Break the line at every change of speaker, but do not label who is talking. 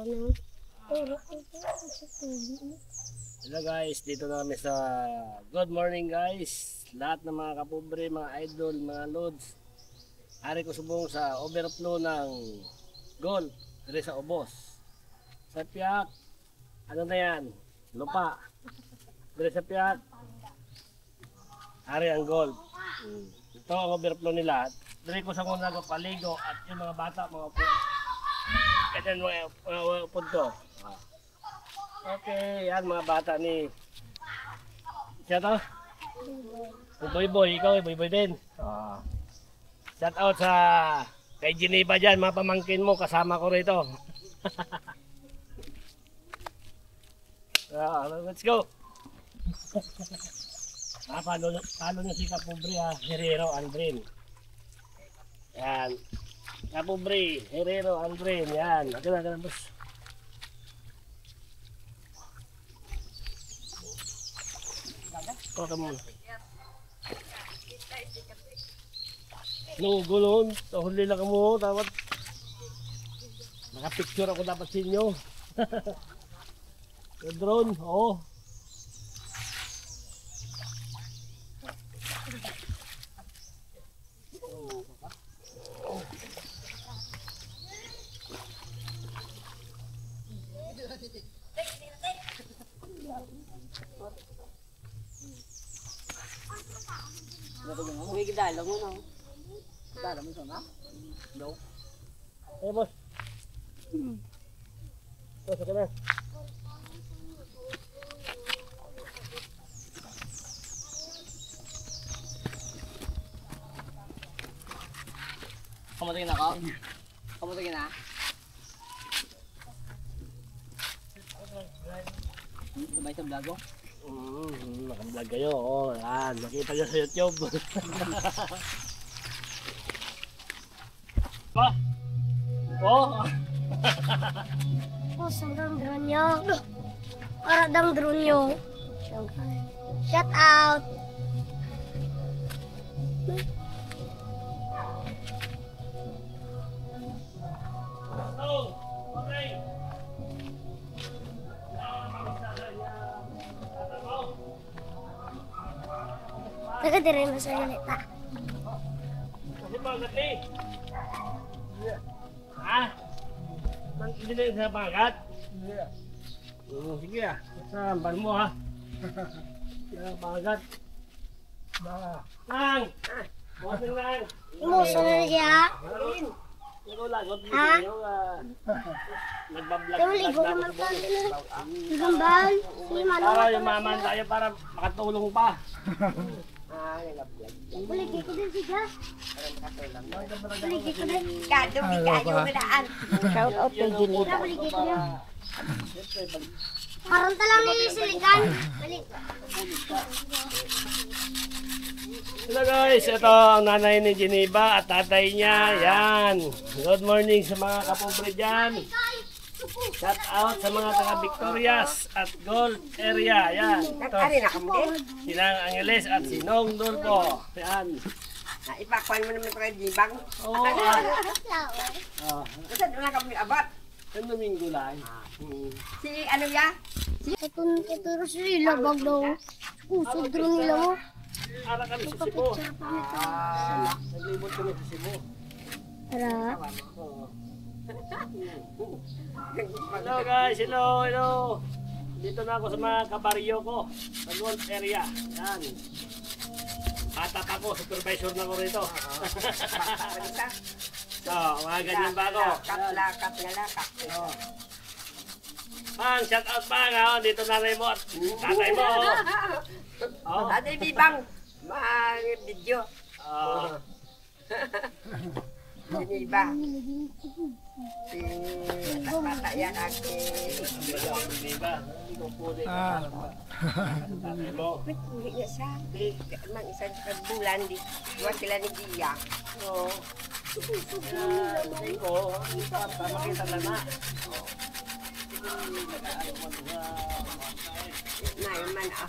Hello guys, dito na kami sa good morning guys. Lahat ng mga kapobre, mga idol, mga lods. Ari ko subong sa overflow ng gold dito sa ubos. Sa piyak, ano na yan? Lupa. Dito sa piyak, ari ang gold. Ito ang overflow nila. Dito ko sa muna paligo at yung mga bata, mga upo. Ganyan mga punto. Okay, yan mga bata ni siya to? Boy boy, ikaw boy boy din. Shout out sa kay Geneva dyan, mga pamangkin mo, kasama ko rito. Let's go. Palo nyo si Kapobre Herrero Andrin. Yan. Kapobre Herrero Andrin, yan. Agad boss. Muna. No, gulon. Huli lang mo. Dapat nakapicture ako dapat sa inyo. Yung drone, oo.
May gidala mo na. Gidala mo sana? No.
Eh boss. Boss, okay na.
Kamutingin ako? Kamutingin na? Sabay sa vlog ko?
Naka-vlog kayo. Oo, yan. Nakita nyo sa YouTube. Pa? Oo.
Oh, sandang drone nyo. Para dang drone nyo. Shout out. Taga dire mo sa galeta.
Kasi pangat eh. Ha? Hindi na yung sa pangat? Sige ah. Sampan mo ha. Sa pangat. Lang! Buwasin lang!
Imuso na siya. Ha? Ligo naman tayo na. Gambal.
Para yumaman tayo para makatulong pa.
Baligi ko din siya. Baligi ko din.
Kado, bigay yung madaan. Shout out kay Geneva.
Baligi ko din. Karonta lang ni silikan. Balik.
Hello guys, ito ang nanay ni Geneva at tatay niya. Yan. Good morning sa mga kapobre dyan. Shout out sa mga taga Victorias at Gold area. Yan. Ito. Sinang Angeles at Sinong Dulpo. Yan.
Ipakuan mo naman kay Libang.
Oo.
Kasi doon na kami abat.
Ang Domingo lang.
Si ano ya?
Ito sila bag daw. Kusog drone nila mo.
Ara kami sa Cebu. Naglibot kami sa Cebu.
Tara.
Hello guys, hello. Dito na ako sa mga kabaryo ko. Sa Gold area. Yan. Bata pa ko, supervisor na ko rito. Mga ganyan ba ako?
Lakat nga lakat.
Bang, shout out bang. Dito nanay mo at tatay mo.
Ate Bibang, mga video. Geneva. Si bata yan ate.
Tatay mo.
Hindi niya siya. Mang isang bulan di. Buwan sila ni Gia.
Oo. Ko, makita na na.
Na, man ah.